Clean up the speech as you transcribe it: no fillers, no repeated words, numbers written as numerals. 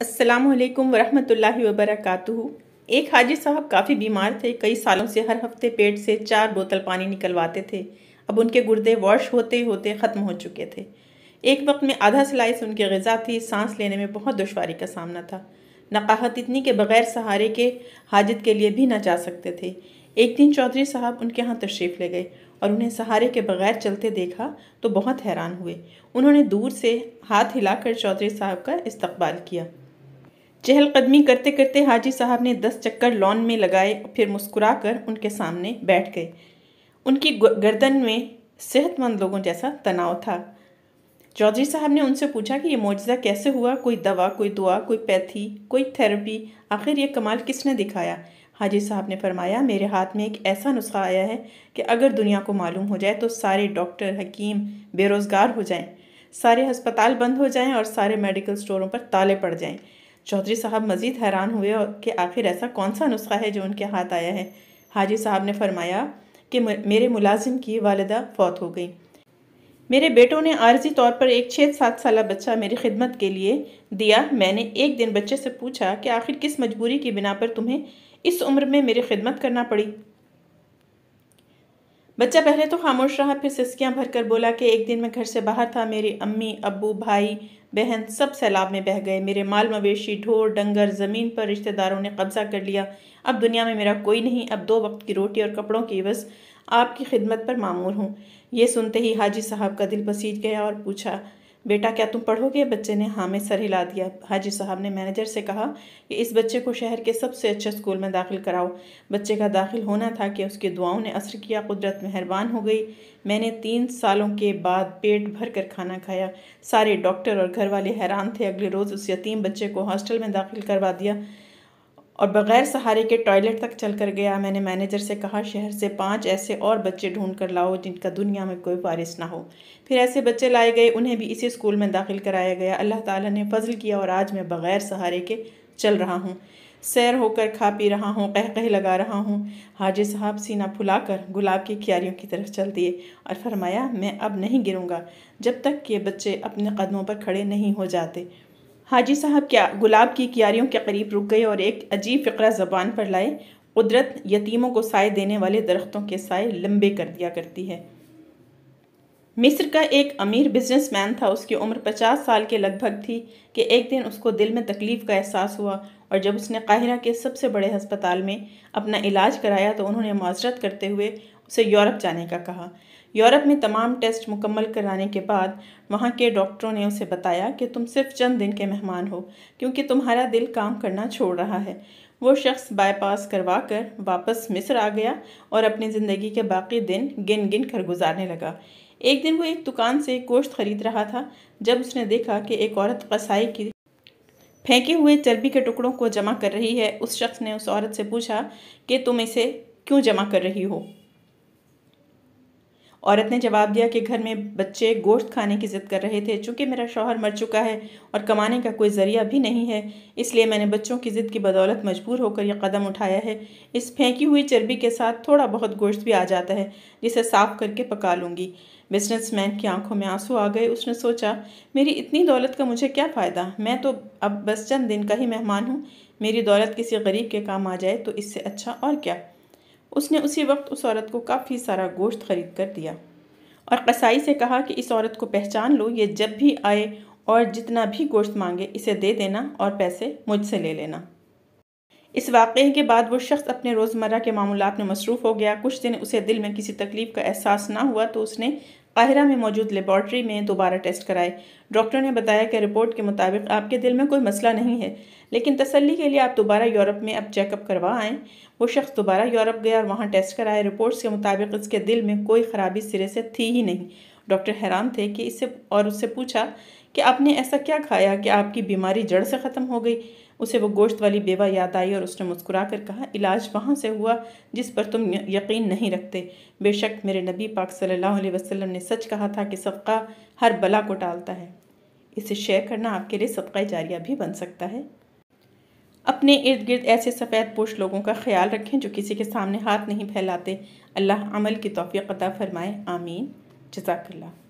السلام علیکم ورحمۃ اللہ وبرکاتہ۔ ایک حاجی صاحب کافی بیمار تھے۔ کئی سالوں سے ہر ہفتے پیٹ سے 4 بوتل پانی نکلواتے تھے۔ اب ان کے گردے واش ہوتے ہوتے ختم ہو چکے تھے۔ ایک وقت میں آدھا سلائس ان کی غذا تھی۔ سانس لینے میں بہت دشواری کا سامنا تھا۔ نقاہت اتنی کہ بغیر سہارے کے حاجت کے لیے بھی نہ جا سکتے تھے۔ ایک دن چودھری صاحب ان کے ہاں تشریف لے گئے اور انہیں سہارے کے بغیر چلتے دیکھا تو بہت حیران ہوئے۔ انہوں نے دور سے ہاتھ ہلا کر چودھری صاحب کا استقبال کیا۔ چہل قدمی کرتے کرتے حاجی صاحب نے 10 چکر لان میں لگائے، پھر مسکرا کر ان کے سامنے بیٹھ گئے۔ ان کی گردن میں صحت مند لوگوں جیسا تناؤ تھا۔ چودھری صاحب نے ان سے پوچھا کہ یہ معجزہ کیسے ہوا؟ کوئی دوا، کوئی دعا، کوئی پیتھی، کوئی تھیراپی، آخر یہ کمال کس نے دکھایا؟ حاجی صاحب نے فرمایا، میرے ہاتھ میں ایک ایسا نسخہ آیا ہے کہ اگر دنیا کو معلوم ہو جائے تو سارے ڈاکٹر، حکیم بے روزگار ہو جائیں، سارے ہسپتال بند ہو جائیں اور سارے میڈیکل سٹوروں پر تالے پڑ جائیں۔ چودھری صاحب مزید حیران ہوئے کہ آخر ایسا کون سا نسخہ ہے جو ان کے ہاتھ آیا ہے۔ حاجی صاحب نے فرمایا کہ میرے ملازم کی والدہ فوت ہو گئی۔ میرے بیٹوں نے عارضی طور پر ایک 6-7 سالہ بچہ میری خدمت کے لیے دیا۔ میں نے ایک دن بچے سے پوچھا کہ آخر کس مجبوری کی بنا پر تمہیں اس عمر میں میری خدمت کرنا پڑی؟ بچہ پہلے تو خاموش رہا، پھر سسکیاں بھر کر بولا کہ ایک دن میں گھر سے باہر تھا، میری امی، ابو، بھائی، بہن سب سیلاب میں بہہ گئے، میرے مال مویشی، ڈھور ڈنگر، زمین پر رشتہ داروں نے قبضہ کر لیا۔ اب دنیا میں میرا کوئی نہیں، اب 2 وقت کی روٹی اور کپڑوں کی عوض آپ کی خدمت پر مامور ہوں۔ یہ سنتے ہی حاجی صاحب کا دل بسیج گیا اور پوچھا، بیٹا کیا تم پڑھو گے؟ بچے نے ہاں میں سر ہلا دیا۔ حاجی صاحب نے مینیجر سے کہا کہ اس بچے کو شہر کے سب سے اچھے اسکول میں داخل کراؤ۔ بچے کا داخل ہونا تھا کہ اس کی دعاؤں نے اثر کیا، قدرت مہربان ہو گئی۔ میں نے 3 سالوں کے بعد پیٹ بھر کر کھانا کھایا۔ سارے ڈاکٹر اور گھر والے حیران تھے۔ اگلے روز اس یتیم بچے کو ہاسٹل میں داخل کروا دیا اور بغیر سہارے کے ٹوائلٹ تک چل کر گیا۔ میں نے مینیجر سے کہا شہر سے 5 ایسے اور بچے ڈھونڈ کر لاؤ جن کا دنیا میں کوئی وارث نہ ہو۔ پھر ایسے بچے لائے گئے، انہیں بھی اسی اسکول میں داخل کرایا گیا۔ اللہ تعالیٰ نے فضل کیا اور آج میں بغیر سہارے کے چل رہا ہوں، سیر ہو کر کھا پی رہا ہوں، قہقہے لگا رہا ہوں۔ حاجی صاحب سینہ پھلا کر گلاب کی کیاریوں کی طرف چل دیے اور فرمایا، میں اب نہیں گروں گا جب تک کہ بچے اپنے قدموں پر کھڑے نہیں ہو جاتے۔ حاجی صاحب کیا گلاب کی کیاریوں کے قریب رک گئے اور ایک عجیب فقرہ زبان پر لائے، قدرت یتیموں کو سائے دینے والے درختوں کے سائے لمبے کر دیا کرتی ہے۔ مصر کا ایک امیر بزنس مین تھا، اس کی عمر 50 سال کے لگ بھگ تھی کہ ایک دن اس کو دل میں تکلیف کا احساس ہوا اور جب اس نے قاہرہ کے سب سے بڑے ہسپتال میں اپنا علاج کرایا تو انہوں نے معذرت کرتے ہوئے اسے یورپ جانے کا کہا۔ یورپ میں تمام ٹیسٹ مکمل کرانے کے بعد وہاں کے ڈاکٹروں نے اسے بتایا کہ تم صرف چند دن کے مہمان ہو کیونکہ تمہارا دل کام کرنا چھوڑ رہا ہے۔ وہ شخص بائی پاس کروا کر واپس مصر آ گیا اور اپنی زندگی کے باقی دن گن گن کر گزارنے لگا۔ ایک دن وہ ایک دکان سے گوشت خرید رہا تھا جب اس نے دیکھا کہ ایک عورت قصائی کی پھینکے ہوئے چربی کے ٹکڑوں کو جمع کر رہی ہے۔ اس شخص نے اس عورت سے پوچھا کہ تم اسے کیوں جمع کر رہی ہو؟ عورت نے جواب دیا کہ گھر میں بچے گوشت کھانے کی ضد کر رہے تھے، چونکہ میرا شوہر مر چکا ہے اور کمانے کا کوئی ذریعہ بھی نہیں ہے، اس لیے میں نے بچوں کی ضد کی بدولت مجبور ہو کر یہ قدم اٹھایا ہے۔ اس پھینکی ہوئی چربی کے ساتھ تھوڑا بہت گوشت بھی آ جاتا ہے جسے صاف کر کے پکا لوں گی۔ بزنس مین کی آنکھوں میں آنسو آ گئے۔ اس نے سوچا، میری اتنی دولت کا مجھے کیا فائدہ؟ میں تو اب بس چند دن کا ہی مہمان ہوں، میری دولت کسی غریب کے کام آ جائے تو اس سے اچھا اور کیا۔ اس نے اسی وقت اس عورت کو کافی سارا گوشت خرید کر دیا اور قصائی سے کہا کہ اس عورت کو پہچان لو، یہ جب بھی آئے اور جتنا بھی گوشت مانگے اسے دے دینا اور پیسے مجھ سے لے لینا۔ اس واقعے کے بعد وہ شخص اپنے روزمرہ کے معمولات میں مصروف ہو گیا۔ کچھ دن اسے دل میں کسی تکلیف کا احساس نہ ہوا تو اس نے قاہرہ میں موجود لیبارٹری میں دوبارہ ٹیسٹ کرائے۔ ڈاکٹر نے بتایا کہ رپورٹ کے مطابق آپ کے دل میں کوئی مسئلہ نہیں ہے، لیکن تسلی کے لیے آپ دوبارہ یورپ میں اب چیک اپ کروا آئیں۔ وہ شخص دوبارہ یورپ گیا اور وہاں ٹیسٹ کرائے۔ رپورٹس کے مطابق اس کے دل میں کوئی خرابی سرے سے تھی ہی نہیں۔ ڈاکٹر حیران تھے کہ اس سے پوچھا کہ آپ نے ایسا کیا کھایا کہ آپ کی بیماری جڑ سے ختم ہو گئی؟ اسے وہ گوشت والی بیوہ یاد آئی اور اس نے مسکرا کر کہا، علاج وہاں سے ہوا جس پر تم یقین نہیں رکھتے۔ بے شک میرے نبی پاک صلی اللہ علیہ وسلم نے سچ کہا تھا کہ صدقہ ہر بلا کو ٹالتا ہے۔ اسے شیئر کرنا آپ کے لیے صدقہ جاریہ بھی بن سکتا ہے۔ اپنے ارد گرد ایسے سفید پوش لوگوں کا خیال رکھیں جو کسی کے سامنے ہاتھ نہیں پھیلاتے۔ اللہ عمل کی توفیق عطا فرمائے، آمین۔ جزاک اللہ۔